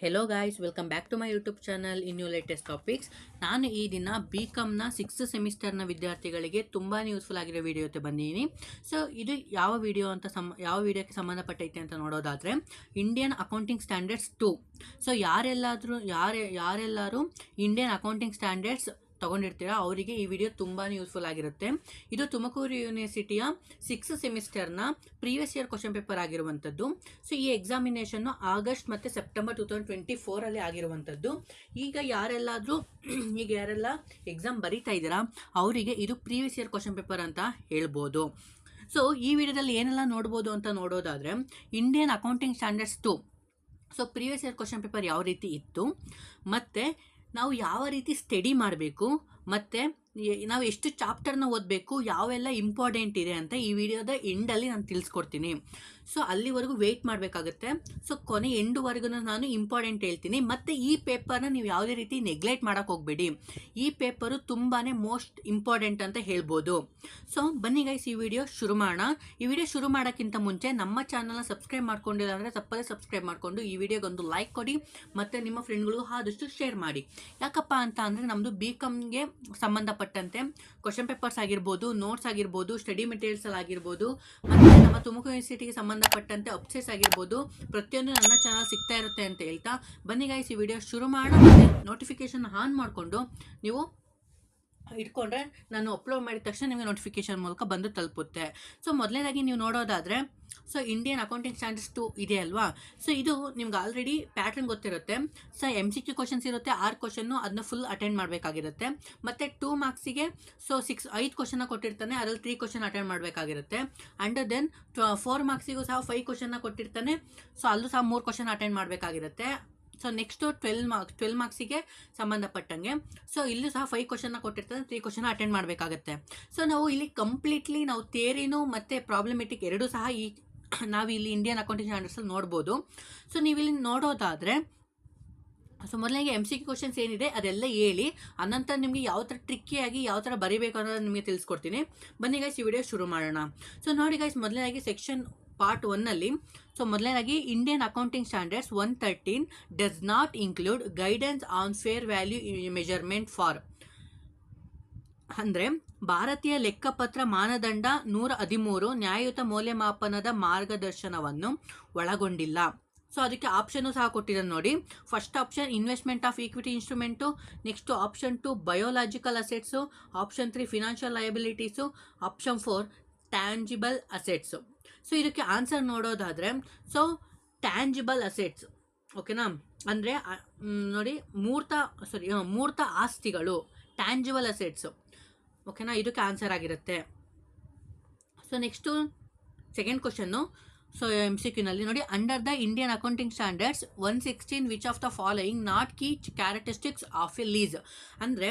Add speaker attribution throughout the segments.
Speaker 1: Hello guys, welcome back to my YouTube channel in new latest topics. ನಾನು ಈ ದಿನ BComನ 6th ಸೆಮಿಸ್ಟರ್ನ ವಿದ್ಯಾರ್ಥಿಗಳಿಗೆ ತುಂಬಾ ಯೂಸ್ಫುಲ್ ಆಗಿರೋ ವಿಡಿಯೋ ಜೊತೆ ಬಂದಿದ್ದೀನಿ. ಸೊ ಇದು ಯಾವ ವಿಡಿಯೋಕ್ಕೆ ಸಂಬಂಧಪಟ್ಟೈತೆ ಅಂತ ನೋಡೋದಾದರೆ, ಇಂಡಿಯನ್ ಅಕೌಂಟಿಂಗ್ ಸ್ಟ್ಯಾಂಡರ್ಡ್ಸ್ 2. ಸೊ ಯಾರೆಲ್ಲರೂ ಇಂಡಿಯನ್ ಅಕೌಂಟಿಂಗ್ ಸ್ಟ್ಯಾಂಡರ್ಡ್ಸ್ ತೊಗೊಂಡಿರ್ತೀರಾ ಅವರಿಗೆ ಈ ವಿಡಿಯೋ ತುಂಬಾ ಯೂಸ್ಫುಲ್ ಆಗಿರುತ್ತೆ. ಇದು ತುಮಕೂರು ಯೂನಿವರ್ಸಿಟಿಯ 6th ಸೆಮಿಸ್ಟರ್ನ ಪ್ರೀವಿಯಸ್ ಇಯರ್ ಕ್ವಶನ್ ಪೇಪರ್ ಆಗಿರುವಂಥದ್ದು. ಸೊ ಈ ಎಕ್ಸಾಮಿನೇಷನ್ನು ಆಗಸ್ಟ್ ಮತ್ತು ಸೆಪ್ಟೆಂಬರ್ 2024 ಆಗಿರುವಂಥದ್ದು. ಈಗ ಯಾರೆಲ್ಲ ಎಕ್ಸಾಮ್ ಬರೀತಾ ಇದ್ದೀರಾ ಅವರಿಗೆ ಇದು ಪ್ರೀವಿಯಸ್ ಇಯರ್ ಕ್ವಶನ್ ಪೇಪರ್ ಅಂತ ಹೇಳ್ಬೋದು. ಸೊ ಈ ವಿಡಿಯೋದಲ್ಲಿ ಏನೆಲ್ಲ ನೋಡ್ಬೋದು ಅಂತ ನೋಡೋದಾದರೆ, Indian accounting standards 2. So previous year question paper ಯಾವ ರೀತಿ ಇತ್ತು, ಮತ್ತು ನಾವು ಯಾವ ರೀತಿ ಸ್ಟಡಿ ಮಾಡಬೇಕು, ಮತ್ತು ನಾವು ಎಷ್ಟು ಚಾಪ್ಟರ್ನ ಓದಬೇಕು, ಯಾವೆಲ್ಲ ಇಂಪಾರ್ಟೆಂಟ್ ಇದೆ ಅಂತ ಈ ವಿಡಿಯೋದ ಎಂಡಲ್ಲಿ ನಾನು ತಿಳಿಸ್ಕೊಡ್ತೀನಿ. ಸೊ ಅಲ್ಲಿವರೆಗೂ ವೆಯ್ಟ್ ಮಾಡಬೇಕಾಗುತ್ತೆ. ಸೊ ಕೊನೆ ಎಂಡ್ವರೆಗೂ ನಾನು ಇಂಪಾರ್ಟೆಂಟ್ ಹೇಳ್ತೀನಿ. ಮತ್ತು ಈ ಪೇಪರ್ನ ನೀವು ಯಾವುದೇ ರೀತಿ ನೆಗ್ಲೆಕ್ಟ್ ಮಾಡೋಕ್ಕೆ ಹೋಗಬೇಡಿ. ಈ ಪೇಪರು ತುಂಬಾ ಮೋಸ್ಟ್ ಇಂಪಾರ್ಟೆಂಟ್ ಅಂತ ಹೇಳ್ಬೋದು. ಸೊ ಬನ್ನಿ ಗೈಸ್, ಈ ವಿಡಿಯೋ ಶುರು ಮಾಡೋಣ. ಈ ವಿಡಿಯೋ ಶುರು ಮಾಡೋಕ್ಕಿಂತ ಮುಂಚೆ ನಮ್ಮ ಚಾನಲ್ನ ಸಬ್ಸ್ಕ್ರೈಬ್ ಮಾಡ್ಕೊಂಡಿಲ್ಲ ಅಂದರೆ ತಪ್ಪದೇ ಸಬ್ಸ್ಕ್ರೈಬ್ ಮಾಡಿಕೊಂಡು ಈ ವಿಡಿಯೋಗೊಂದು ಲೈಕ್ ಕೊಡಿ, ಮತ್ತು ನಿಮ್ಮ ಫ್ರೆಂಡ್ಗಳು ಆದಷ್ಟು ಶೇರ್ ಮಾಡಿ. ಯಾಕಪ್ಪ ಅಂತ ಅಂದರೆ ನಮ್ಮದು BComಗೆ ಸಂಬಂಧಪಟ್ಟಂತೆ ಕ್ವಶನ್ ಪೇಪರ್ಸ್ ಆಗಿರ್ಬೋದು, ನೋಟ್ಸ್ ಆಗಿರ್ಬೋದು, ಸ್ಟಡಿ ಮೆಟೀರಿಯಲ್ಸ್ ಆಗಿರ್ಬೋದು, ಮತ್ತು ನಮ್ಮ ತುಮಕೂರು ಯೂನಿವರ್ಸಿಟಿಗೆ ಸಂಬಂಧಪಟ್ಟಂತೆ ಅಪ್ಡೇಟ್ಸ್ ಆಗಿರ್ಬೋದು, ಪ್ರತಿಯೊಂದು ನನ್ನ ಚಾನಲ್ ಸಿಗ್ತಾ ಇರುತ್ತೆ ಅಂತ ಹೇಳ್ತಾ ಬನ್ನಿ ಗೈಸ್, ಈ ವಿಡಿಯೋ ಶುರು ಮಾಡೋಣ. ಮತ್ತು ನೋಟಿಫಿಕೇಶನ್ ಆನ್ ಮಾಡಿಕೊಂಡು ನೀವು ಇಟ್ಕೊಂಡ್ರೆ ನಾನು ಅಪ್ಲೋಡ್ ಮಾಡಿದ ತಕ್ಷಣ ನಿಮಗೆ ನೋಟಿಫಿಕೇಶನ್ ಮೂಲಕ ಬಂದು ತಲುಪುತ್ತೆ. ಸೊ ಮೊದಲನೇದಾಗಿ ನೀವು ನೋಡೋದಾದರೆ, ಸೊ ಇಂಡಿಯನ್ ಅಕೌಂಟಿಂಗ್ ಸ್ಟ್ಯಾಂಡರ್ಡ್ಸ್ 2 ಇದೆ ಅಲ್ವಾ. ಸೊ ಇದು ನಿಮ್ಗೆ ಆಲ್ರೆಡಿ ಪ್ಯಾಟ್ರನ್ ಗೊತ್ತಿರುತ್ತೆ. ಸೊ MCQ ಕ್ವಶನ್ಸ್ ಇರುತ್ತೆ, 6 ಕ್ವಶನ್ನು, ಅದನ್ನ ಫುಲ್ ಅಟೆಂಡ್ ಮಾಡಬೇಕಾಗಿರುತ್ತೆ. ಮತ್ತು 2 ಮಾರ್ಕ್ಸಿಗೆ ಸೊ 5 ಕ್ವಶನ್ನ ಕೊಟ್ಟಿರ್ತಾನೆ, ಅದರಲ್ಲಿ 3 ಕ್ವಶನ್ ಅಟೆಂಡ್ ಮಾಡಬೇಕಾಗಿರುತ್ತೆ. ಆ್ಯಂಡ್ ದೆನ್ 4 ಮಾರ್ಕ್ಸಿಗೂ ಸಹ 5 ಕ್ವಶನ್ನ ಕೊಟ್ಟಿರ್ತಾನೆ, ಸೊ ಅಲ್ಲೂ ಸಹ 3 ಕ್ವಶನ್ ಅಟೆಂಡ್ ಮಾಡಬೇಕಾಗಿರುತ್ತೆ. ಸೊ ನೆಕ್ಸ್ಟು 12 ಮಾರ್ಕ್ಸಿಗೆ ಸಂಬಂಧಪಟ್ಟಂಗೆ ಸೊ ಇಲ್ಲೂ ಸಹ 5 ಕ್ವಶನ್ನ ಕೊಟ್ಟಿರ್ತಾರೆ, 3 ಕ್ವಶನ್ ಅಟೆಂಡ್ ಮಾಡಬೇಕಾಗತ್ತೆ. ಸೊ ನಾವು ಇಲ್ಲಿ ಕಂಪ್ಲೀಟ್ಲಿ ನಾವು ಥಿಯರಿನೂ ಮತ್ತು ಪ್ರಾಬ್ಲಮೆಟಿಕ್ ಎರಡೂ ಸಹ ನಾವು ಇಲ್ಲಿ ಇಂಡಿಯನ್ ಅಕೌಂಟಿಂಗ್ ಸ್ಟ್ಯಾಂಡರ್ಡ್ಸಲ್ಲಿ ನೋಡ್ಬೋದು. ಸೊ ನೀವಿಲ್ಲಿ ನೋಡೋದಾದರೆ, ಸೊ ಮೊದಲಿಗೆ MCQ ಕ್ವಶನ್ಸ್ ಏನಿದೆ ಅದೆಲ್ಲ ಹೇಳಿ, ಅನಂತರ ನಿಮಗೆ ಯಾವ ಥರ ಟ್ರಿಕ್ಕಿಯಾಗಿ ಯಾವ ಥರ ಬರೀಬೇಕು ಅನ್ನೋದು ನಿಮಗೆ ತಿಳಿಸ್ಕೊಡ್ತೀನಿ. ಬನ್ನಿ ಗೈಸ್, ಈ ವಿಡಿಯೋ ಶುರು ಮಾಡೋಣ. ಸೊ ನೋಡಿ ಗೈಸ್, ಮೊದಲನೇದಾಗಿ ಸೆಕ್ಷನ್ ಪಾರ್ಟ್ 1ನಲ್ಲಿ ಸೊ ಮೊದಲನೇದಾಗಿ Indian accounting standards 113 does not include guidance on fair value measurement for, ಅಂದರೆ ಭಾರತೀಯ ಲೆಕ್ಕಪತ್ರ ಮಾನದಂಡ 113 ನ್ಯಾಯಯುತ ಮೌಲ್ಯಮಾಪನದ ಮಾರ್ಗದರ್ಶನವನ್ನು ಒಳಗೊಂಡಿಲ್ಲ. ಸೊ ಅದಕ್ಕೆ ಆಪ್ಷನ್ನು ಸಹ ಕೊಟ್ಟಿದ್ದಾರೆ ನೋಡಿ. First option investment of equity instrument, next option 2 biological assets, option 3 financial liabilities, option 4 tangible assets. So ಇದಕ್ಕೆ ಆನ್ಸರ್ ನೋಡೋದಾದರೆ, ಸೊ ಟ್ಯಾಂಜಿಬಲ್ ಅಸೆಟ್ಸ್ ಓಕೆನಾ, ಅಂದರೆ ನೋಡಿ ಮೂರ್ತ ಆಸ್ತಿಗಳು, ಟ್ಯಾಂಜಿಬಲ್ ಅಸೆಟ್ಸು ಓಕೆನಾ, ಇದಕ್ಕೆ ಆನ್ಸರ್ ಆಗಿರುತ್ತೆ. So next second question, so MCQನಲ್ಲಿ ನೋಡಿ, under the Indian accounting standards 116 which of the following not key characteristics of a lease, ಅಂದರೆ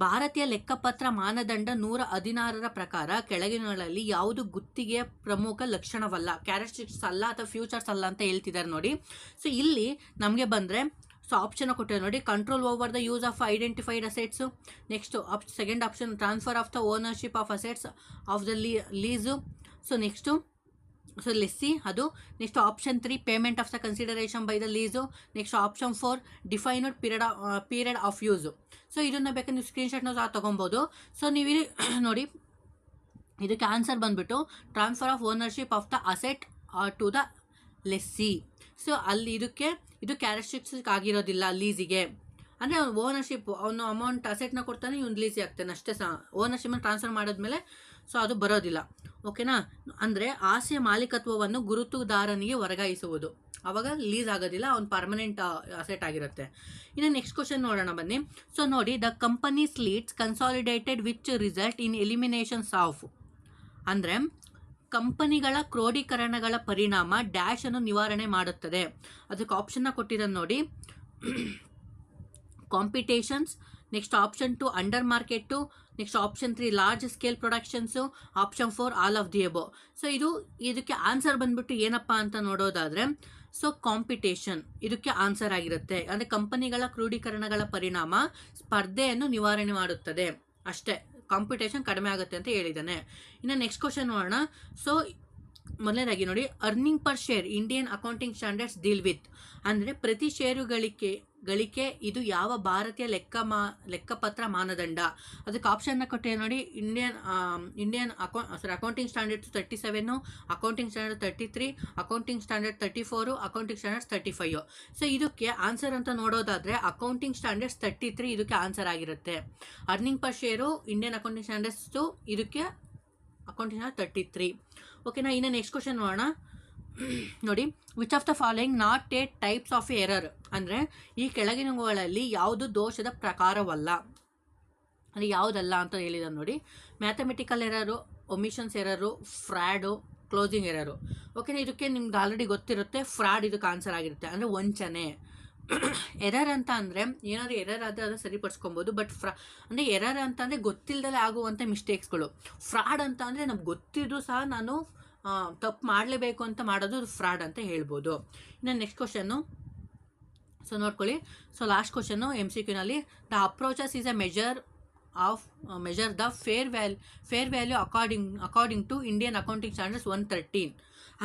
Speaker 1: ಭಾರತೀಯ ಲೆಕ್ಕಪತ್ರ ಮಾನದಂಡ 116 ಪ್ರಕಾರ ಕೆಳಗಿನಗಳಲ್ಲಿ ಯಾವುದು ಗುತ್ತಿಗೆಯ ಪ್ರಮುಖ ಲಕ್ಷಣವಲ್ಲ, ಕ್ಯಾರೆಕ್ಟರಿಸ್ಟಿಕ್ಸ್ ಅಲ್ಲ ಅಥವಾ ಫ್ಯೂಚರ್ಸ್ ಅಲ್ಲ ಅಂತ ಹೇಳ್ತಿದ್ದಾರೆ ನೋಡಿ. ಸೊ ಇಲ್ಲಿ ನಮಗೆ ಬಂದರೆ ಸೊ ಆಪ್ಷನ್ ಕೊಟ್ಟಿದ್ದಾರೆ ನೋಡಿ, control over the use of identified assets, next second option transfer of the ownership of assets of the lease, so next so lessee ಅದು, next option 3 payment of the consideration by the lease, next option 4 defined period of use. So ಇದನ್ನು ಬೇಕಾದ್ರೆ ನೀವು ಸ್ಕ್ರೀನ್ಶಾಟ್ನ ಸಹ ತೊಗೊಬೋದು. So ನೀವು ನೋಡಿ, ಇದಕ್ಕೆ answer ಬಂದುಬಿಟ್ಟು transfer of ownership of the asset to the lessee. So ಅಲ್ಲಿ ಇದು ಕ್ಯಾರೆಕ್ಟರಿಸ್ಟಿಕ್ಸ್ ಆಗಿರೋದಿಲ್ಲ ಲೀಸಿಗೆ, ಅಂದರೆ ಓನರ್ಶಿಪ್ ಅವನು ಅಮೌಂಟ್ ಅಸೆಟ್ನ ಕೊಡ್ತಾನೆ, ಇವನು ಲೀಸಿ ಆಗ್ತಾನೆ ಅಷ್ಟೇ ಸಹ, ಓನರ್ಶಿಪ್ನ ಟ್ರಾನ್ಸ್ಫರ್ ಮಾಡಿದ್ಮೇಲೆ ಸೊ ಅದು ಬರೋದಿಲ್ಲ ಓಕೆನಾ. ಅಂದರೆ ಆಸ್ತಿಯ ಮಾಲೀಕತ್ವವನ್ನು ಗುರುತುದಾರನಿಗೆ ವರ್ಗಾಯಿಸುವುದು, ಆವಾಗ ಲೀಸ್ ಆಗೋದಿಲ್ಲ, ಅವ್ನು ಪರ್ಮನೆಂಟ್ ಅಸೆಟ್ ಆಗಿರುತ್ತೆ. ಇನ್ನು ನೆಕ್ಸ್ಟ್ ಕ್ವಶನ್ ನೋಡೋಣ ಬನ್ನಿ. ಸೊ ನೋಡಿ, the companies leads consolidated which result in eliminations of, ಅಂದರೆ ಕಂಪನಿಗಳ ಕ್ರೋಢೀಕರಣಗಳ ಪರಿಣಾಮ ಡ್ಯಾಶ್ ಅನ್ನು ನಿವಾರಣೆ ಮಾಡುತ್ತದೆ. ಅದಕ್ಕೆ ಆಪ್ಷನ್ನ ಕೊಟ್ಟಿರೋದು ನೋಡಿ, competitions, next option 2 under market, next option 3 large scale productions, option 4 all of the above. So ಇದಕ್ಕೆ ಆನ್ಸರ್ ಬಂದ್ಬಿಟ್ಟು ಏನಪ್ಪ ಅಂತ ನೋಡೋದಾದರೆ, ಸೊ ಕಾಂಪಿಟೇಷನ್ ಇದಕ್ಕೆ ಆನ್ಸರ್ ಆಗಿರುತ್ತೆ. ಅಂದರೆ ಕಂಪನಿಗಳ ಕ್ರೋಢೀಕರಣಗಳ ಪರಿಣಾಮ ಸ್ಪರ್ಧೆಯನ್ನು ನಿವಾರಣೆ ಮಾಡುತ್ತದೆ ಅಷ್ಟೇ, ಕಾಂಪಿಟೇಷನ್ ಕಡಿಮೆ ಆಗುತ್ತೆ ಅಂತ ಹೇಳಿದ್ದಾನೆ. ಇನ್ನು ನೆಕ್ಸ್ಟ್ ಕ್ವಶನ್ ನೋಡೋಣ. ಸೊ ಮೊದಲನೇದಾಗಿ ನೋಡಿ, earning per share Indian accounting standards deal with, ಅಂದರೆ ಪ್ರತಿ ಷೇರು ಗಳಿಕೆ ಇದು ಯಾವ ಭಾರತೀಯ ಲೆಕ್ಕಪತ್ರ ಮಾನದಂಡ. ಅದಕ್ಕೆ ಆಪ್ಷನ್ನ ಕೊಟ್ಟಿದೆ ನೋಡಿ, Indian accounting standards 37, accounting standard 33, accounting standard 34, accounting standards 35. So ಇದಕ್ಕೆ ಆನ್ಸರ್ ಅಂತ ನೋಡೋದಾದರೆ ಅಕೌಂಟಿಂಗ್ ಸ್ಟ್ಯಾಂಡರ್ಡ್ಸ್ 33 ಇದಕ್ಕೆ ಆನ್ಸರ್ ಆಗಿರುತ್ತೆ. Earning per share Indian accounting standards ಇದಕ್ಕೆ ಅಕೌಂಟಿಂಗ್ ಸ್ಟ್ಯಾಂಡರ್ಡ್ 33. ಓಕೆನಾ. ಇನ್ನು ನೆಕ್ಸ್ಟ್ ಕ್ವಶನ್ ನೋಡೋಣ. ನೋಡಿ, which of the following not A types of error, ಅಂದರೆ ಈ ಕೆಳಗಿನವುಗಳಲ್ಲಿ ಯಾವುದು ದೋಷದ ಪ್ರಕಾರವಲ್ಲ, ಅಂದರೆ ಯಾವುದಲ್ಲ ಅಂತ ಹೇಳಿದ ನೋಡಿ. Mathematical error, omissions error, fraud, closing error. ಓಕೆನಾ. ಇದಕ್ಕೆ ನಿಮ್ಗೆ ಆಲ್ರೆಡಿ ಗೊತ್ತಿರುತ್ತೆ, ಫ್ರಾಡ್ ಇದಕ್ಕೆ ಆನ್ಸರ್ ಆಗಿರುತ್ತೆ, ಅಂದರೆ ವಂಚನೆ. ಎರರ್ ಅಂತ ಅಂದರೆ ಏನಾದರೂ ಎರರ್ ಆದರೆ ಅದನ್ನು ಸರಿಪಡಿಸ್ಕೊಬೋದು, ಬಟ್ ಅಂದರೆ ಎರರ್ ಅಂತ ಅಂದರೆ ಗೊತ್ತಿಲ್ಲದಲ್ಲೇ ಆಗುವಂಥ ಮಿಸ್ಟೇಕ್ಸ್ಗಳು. ಫ್ರಾಡ್ ಅಂತ ಅಂದರೆ ನಮ್ಗೆ ಗೊತ್ತಿದ್ರೂ ಸಹ ನಾನು ತಪ್ಪು ಮಾಡಲೇಬೇಕು ಅಂತ ಮಾಡೋದು ಫ್ರಾಡ್ ಅಂತ ಹೇಳ್ಬೋದು. ಇನ್ನು ನೆಕ್ಸ್ಟ್ ಕ್ವಶನ್ನು, ಸೊ ನೋಡ್ಕೊಳ್ಳಿ. ಸೊ ಲಾಸ್ಟ್ ಕ್ವಶನ್ನು MCQನಲ್ಲಿ, the approaches is a measure the fair value according to Indian Accounting Standards 113.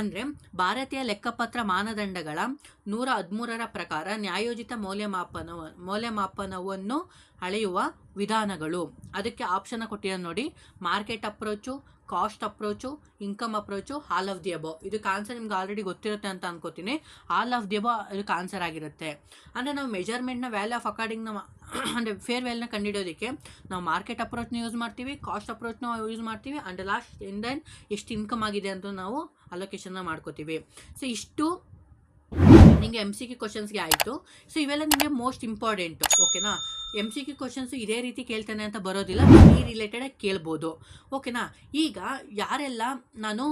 Speaker 1: ಅಂದರೆ ಭಾರತೀಯ ಲೆಕ್ಕಪತ್ರ ಮಾನದಂಡಗಳ 113ರ ಪ್ರಕಾರ ನ್ಯಾಯೋಚಿತ ಮೌಲ್ಯಮಾಪನವನ್ನು ಅಳೆಯುವ ವಿಧಾನಗಳು. ಅದಕ್ಕೆ ಆಪ್ಷನ್ ಕೊಟ್ಟಿದ್ದಾರೆ ನೋಡಿ, market approach, cost approach, income approach, all of the above. ಇದಕ್ಕೆ ಆನ್ಸರ್ ನಿಮ್ಗೆ ಆಲ್ರೆಡಿ ಗೊತ್ತಿರುತ್ತೆ ಅಂತ ಅನ್ಕೋತೀನಿ. ಆಲ್ ಆಫ್ ದಿ ಅಬೋ ಇದಕ್ಕೆ ಆನ್ಸರ್ ಆಗಿರುತ್ತೆ. ಅಂದರೆ ನಾವು ಮೆಜರ್ಮೆಂಟ್ನ ವ್ಯಾಲ್ಯೂ ಆಫ್ ಅಕಾರ್ಡಿಂಗ್ ಅಂದರೆ ಫೇರ್ ವ್ಯಾಲ್ಯೂನ ಕಂಡುಹಿಡಿಯೋದಕ್ಕೆ ನಾವು ಮಾರ್ಕೆಟ್ ಅಪ್ರೋಚ್ನ ಯೂಸ್ ಮಾಡ್ತೀವಿ, ಕಾಸ್ಟ್ ಅಪ್ರೋಚ್ನ ಯೂಸ್ ಮಾಡ್ತೀವಿ, ಆ್ಯಂಡ್ ಲಾಸ್ಟ್ ಇನ್ ದೆನ್ ಎಷ್ಟು ಇನ್ಕಮ್ ಆಗಿದೆ ಅಂತ ನಾವು ಅಲೋಕೇಶನ್ನ ಮಾಡ್ಕೋತೀವಿ. ಸೊ ಇಷ್ಟು ನಿಮಗೆ MCQ ಕ್ವಶನ್ಸ್ಗೆ ಆಯಿತು. ಸೊ ಇವೆಲ್ಲ ನಿಮಗೆ ಮೋಸ್ಟ್ ಇಂಪಾರ್ಟೆಂಟು. ಓಕೆನಾ. MCQ ಕ್ವಶನ್ಸು ಇದೇ ರೀತಿ ಕೇಳ್ತಾನೆ ಅಂತ ಬರೋದಿಲ್ಲ, ಈ ರಿಲೇಟೆಡಾಗಿ ಕೇಳ್ಬೋದು. ಓಕೆನಾ. ಈಗ ಯಾರೆಲ್ಲ ನಾನು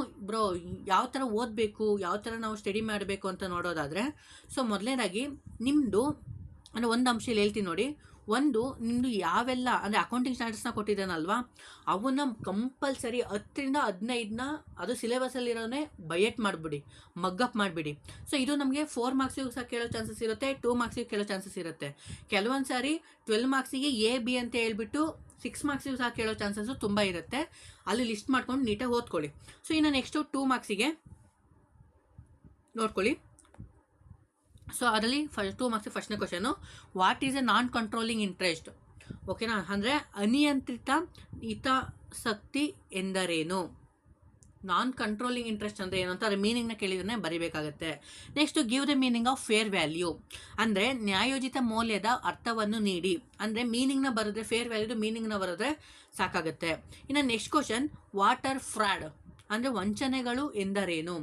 Speaker 1: ಯಾವ ಥರ ಓದಬೇಕು, ಯಾವ ಥರ ನಾವು ಸ್ಟಡಿ ಮಾಡಬೇಕು ಅಂತ ನೋಡೋದಾದರೆ, ಸೊ ಮೊದಲನೇದಾಗಿ ನಿಮ್ಮದು ಅಂದರೆ ಒಂದು ಅಂಶ ಹೇಳ್ತೀನಿ ನೋಡಿ. ಒಂದು, ನಿಮ್ಮದು ಯಾವೆಲ್ಲ ಅಂದರೆ ಅಕೌಂಟಿಂಗ್ ಸ್ಟ್ಯಾಂಡರ್ಡ್ಸ್ನ ಕೊಟ್ಟಿದ್ದಾನಲ್ವಾ, ಅವನ್ನ ಕಂಪಲ್ಸರಿ 10ರಿಂದ 15ನ ಅದು ಸಿಲೆಬಸಲ್ಲಿರೋನೇ ಬಯಟ್ ಮಾಡಿಬಿಡಿ, ಮಗ್ಗಪ್ ಮಾಡಿಬಿಡಿ. ಸೊ ಇದು ನಮಗೆ 4 ಮಾರ್ಕ್ಸಿಗೂ ಸಹ ಕೇಳೋ ಚಾನ್ಸಸ್ ಇರುತ್ತೆ, 2 ಮಾರ್ಕ್ಸಿಗೆ ಕೇಳೋ ಚಾನ್ಸಸ್ ಇರುತ್ತೆ. ಕೆಲವೊಂದು ಸಾರಿ 12 ಮಾರ್ಕ್ಸಿಗೆ A B ಅಂತ ಹೇಳ್ಬಿಟ್ಟು 6 ಮಾರ್ಕ್ಸಿಗೂ ಸಹ ಕೇಳೋ ಚಾನ್ಸಸ್ಸು ತುಂಬ ಇರುತ್ತೆ. ಅಲ್ಲಿ ಲಿಸ್ಟ್ ಮಾಡ್ಕೊಂಡು ನೀಟಾಗಿ ಓದ್ಕೊಳ್ಳಿ. ಸೊ ಇನ್ನು ನೆಕ್ಸ್ಟು 2 ಮಾರ್ಕ್ಸಿಗೆ ನೋಡ್ಕೊಳ್ಳಿ. ಸೊ ಅದರಲ್ಲಿ 2 ಮಾರ್ಕ್ಸಿಗೆ ಫಸ್ಟ್ನೇ question, what is A non controlling interest. ಓಕೆನಾ. ಅಂದರೆ ಅನಿಯಂತ್ರಿತ ಹಿತಾಸಕ್ತಿ ಎಂದರೇನು. ನಾನ್ ಕಂಟ್ರೋಲಿಂಗ್ ಇಂಟ್ರೆಸ್ಟ್ ಅಂದರೆ ಏನು ಅಂತ ಅದರ ಮೀನಿಂಗ್ನ ಕೇಳಿದ್ರೆ ಬರೀಬೇಕಾಗತ್ತೆ. Next give the meaning of fair value, ಅಂದರೆ ನ್ಯಾಯೋಚಿತ ಮೌಲ್ಯದ ಅರ್ಥವನ್ನು ನೀಡಿ. ಅಂದರೆ ಮೀನಿಂಗ್ನ ಬರೆದ್ರೆ, ಫೇರ್ ವ್ಯಾಲ್ಯೂದು ಮೀನಿಂಗ್ನ ಬರೆದ್ರೆ ಸಾಕಾಗುತ್ತೆ. ಇನ್ನು next question, what are fraud, ಅಂದರೆ ವಂಚನೆಗಳು ಎಂದರೇನು.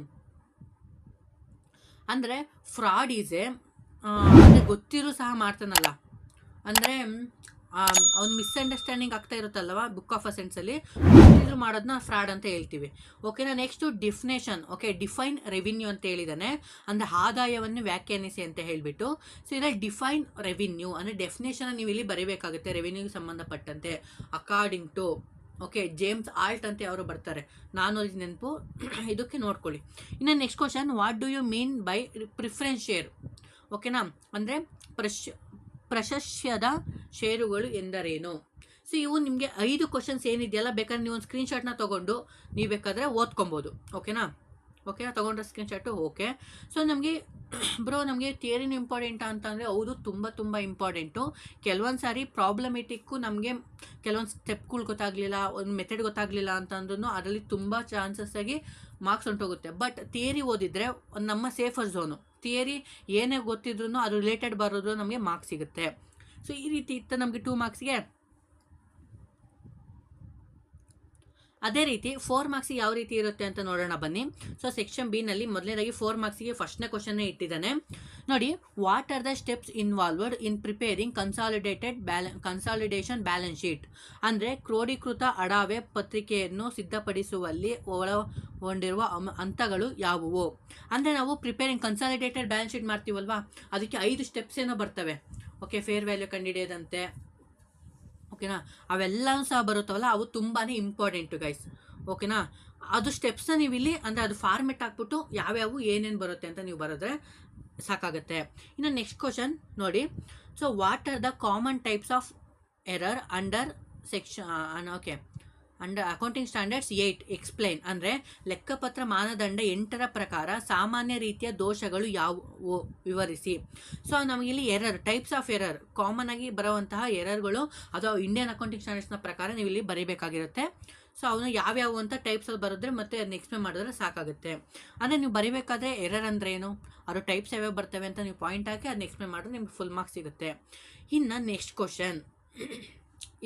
Speaker 1: ಅಂದರೆ ಫ್ರಾಡ್ ಈಸೆ ಅಂದರೆ ಗೊತ್ತಿರೂ ಸಹ ಮಾಡ್ತಾನಲ್ಲ, ಅಂದರೆ ಅವ್ನು ಮಿಸ್ಅಂಡರ್ಸ್ಟ್ಯಾಂಡಿಂಗ್ ಆಗ್ತಾ ಇರುತ್ತಲ್ವ ಬುಕ್ ಆಫ್ ಅಸೆಂಟ್ಸಲ್ಲಿ, ಗೊತ್ತಿದ್ರು ಮಾಡೋದನ್ನ ಫ್ರಾಡ್ ಅಂತ ಹೇಳ್ತೀವಿ. ಓಕೆನಾ. Next definition. Okay, define revenue ಅಂತ ಹೇಳಿದ್ದಾನೆ, ಅಂದರೆ ಆದಾಯವನ್ನು ವ್ಯಾಖ್ಯಾನಿಸಿ ಅಂತ ಹೇಳಿಬಿಟ್ಟು. ಸೊ ಇದರಲ್ಲಿ ಡಿಫೈನ್ ರೆವಿನ್ಯೂ ಅಂದರೆ ಡೆಫಿನೇಷನ್ ನೀವು ಇಲ್ಲಿ ಬರೀಬೇಕಾಗುತ್ತೆ ರೆವಿನ್ಯೂಗೆ ಸಂಬಂಧಪಟ್ಟಂತೆ. According to okay James Alt ಅಂತ ಅವರು ಬರ್ತಾರೆ, ನಾನು ನೆನಪು, ಇದಕ್ಕೆ ನೋಡ್ಕೊಳ್ಳಿ. ಇನ್ನು next question, what do you mean by preference share. ಓಕೆನಾ. ಅಂದರೆ ಪ್ರಶಸ್ಯದ ಷೇರುಗಳು ಎಂದರೇನು. ಸೊ ಇವು ನಿಮಗೆ 5 ಕ್ವಶನ್ಸ್ ಏನಿದೆಯಲ್ಲ, ಬೇಕಾದ್ರೆ ನೀವು ಒಂದು ಸ್ಕ್ರೀನ್ಶಾಟ್ನ ತೊಗೊಂಡು ನೀವು ಬೇಕಾದರೆ ಓದ್ಕೊಬೋದು. ಓಕೆನಾ. ತೊಗೊಂಡ್ರೆ ಸ್ಕ್ರೀನ್ಶಾಟು. ಓಕೆ. ಸೊ ನಮಗೆ ನಮಗೆ ಥಿಯರಿನೂ ಇಂಪಾರ್ಟೆಂಟ್ ಅಂತಂದರೆ ಹೌದು, ತುಂಬ ಇಂಪಾರ್ಟೆಂಟು. ಕೆಲವೊಂದು ಸಾರಿ ಪ್ರಾಬ್ಲಮೆಟಿಕ್ಕು, ನಮಗೆ ಕೆಲವೊಂದು ಸ್ಟೆಪ್ಗಳು ಗೊತ್ತಾಗಲಿಲ್ಲ, ಒಂದು ಮೆಥಡ್ ಗೊತ್ತಾಗಲಿಲ್ಲ ಅಂತಂದ್ರೂ ಅದರಲ್ಲಿ ತುಂಬ ಚಾನ್ಸಸ್ ಆಗಿ ಮಾರ್ಕ್ಸ್ ಹೊಂಟೋಗುತ್ತೆ. ಬಟ್ ಥಿಯರಿ ಓದಿದರೆ ನಮ್ಮ ಸೇಫರ್ ಝೋನು. ಥಿಯರಿ ಏನೇ ಗೊತ್ತಿದ್ರೂ ಅದು ರಿಲೇಟೆಡ್ ಬರೋದು ನಮಗೆ ಮಾರ್ಕ್ಸ್ ಸಿಗುತ್ತೆ. ಸೊ ಈ ರೀತಿ ಇತ್ತು ನಮಗೆ 2 ಮಾರ್ಕ್ಸ್ಗೆ. ಅದೇ ರೀತಿ 4 ಮಾರ್ಕ್ಸಿಗೆ ಯಾವ ರೀತಿ ಇರುತ್ತೆ ಅಂತ ನೋಡೋಣ ಬನ್ನಿ. ಸೊ ಸೆಕ್ಷನ್ ಬಿನಲ್ಲಿ ಮೊದಲನೇದಾಗಿ 4 ಮಾರ್ಕ್ಸಿಗೆ ಫಸ್ಟ್ನೇ ಕ್ವಶನ್ನೇ ಇಟ್ಟಿದ್ದಾನೆ ನೋಡಿ. What are the steps involved in preparing consolidation balance sheet. ಅಂದರೆ ಕ್ರೋಢೀಕೃತ ಅಡಾವೆ ಪತ್ರಿಕೆಯನ್ನು ಸಿದ್ಧಪಡಿಸುವಲ್ಲಿ ಒಳಗೊಂಡಿರುವ ಹಂತಗಳು ಯಾವುವು. ಅಂದರೆ ನಾವು ಪ್ರಿಪೇರಿಂಗ್ ಕನ್ಸಾಲಿಡೇಟೆಡ್ ಬ್ಯಾಲೆನ್ಸ್ ಶೀಟ್ ಮಾಡ್ತೀವಲ್ವಾ, ಅದಕ್ಕೆ 5 ಸ್ಟೆಪ್ಸ್ ಏನೋ ಬರ್ತವೆ. ಓಕೆ, ಫೇರ್ ವ್ಯಾಲ್ಯೂ ಕಂಡುಹಿಡಿಯೋದಂತೆ. ಓಕೆನಾ. ಅವೆಲ್ಲವೂ ಸಹ ಬರುತ್ತವಲ್ಲ, ಅವು ತುಂಬಾ ಇಂಪಾರ್ಟೆಂಟು ಗೈಸ್. ಓಕೆನಾ. ಅದು ಸ್ಟೆಪ್ಸ್ನ ನೀವು ಇಲ್ಲಿ ಅಂದರೆ ಅದು ಫಾರ್ಮೆಟ್ ಹಾಕ್ಬಿಟ್ಟು ಯಾವ್ಯಾವು ಏನೇನು ಬರುತ್ತೆ ಅಂತ ನೀವು ಬರೆದ್ರೆ ಸಾಕಾಗುತ್ತೆ. ಇನ್ನು ನೆಕ್ಸ್ಟ್ ಕ್ವಶನ್ ನೋಡಿ. So what are the common types of error under section. Okay, and accounting standards 8 explain ಅಂದರೆ ಲೆಕ್ಕಪತ್ರ ಮಾನದಂಡ 8ರ ಪ್ರಕಾರ ಸಾಮಾನ್ಯ ರೀತಿಯ ದೋಷಗಳು ಯಾವುವು ವಿವರಿಸಿ. ಸೊ ನಮಗಿಲ್ಲಿ error, types of error, common ಆಗಿ ಬರುವಂತಹ ಎರರ್ಗಳು ಅಥವಾ ಇಂಡಿಯನ್ ಅಕೌಂಟಿಂಗ್ ಸ್ಟ್ಯಾಂಡರ್ಡ್ಸ್ನ ಪ್ರಕಾರ ನೀವು ಇಲ್ಲಿ ಬರೀಬೇಕಾಗಿರುತ್ತೆ. ಸೊ ಅವನು ಯಾವ್ಯಾವು ಅಂತ ಟೈಪ್ಸಲ್ಲಿ ಬರೆದ್ರೆ ಮತ್ತೆ ಅದನ್ನ ಎಕ್ಸ್ಪ್ಲೇನ್ ಮಾಡಿದ್ರೆ ಸಾಕಾಗುತ್ತೆ. ಅಂದರೆ ನೀವು ಬರೀಬೇಕಾದ್ರೆ ಎರರ್ ಅಂದರೆ ಏನು, ಅದು ಟೈಪ್ಸ್ ಯಾವ್ಯಾವ ಬರ್ತವೆ ಅಂತ ನೀವು ಪಾಯಿಂಟ್ ಹಾಕಿ ಅದನ್ನ ಎಕ್ಸ್ಪ್ಲೇನ್ ಮಾಡಿದ್ರೆ ನಿಮ್ಗೆ ಫುಲ್ ಮಾರ್ಕ್ಸ್ ಸಿಗುತ್ತೆ. ಇನ್ನು ನೆಕ್ಸ್ಟ್ ಕ್ವಶನ್,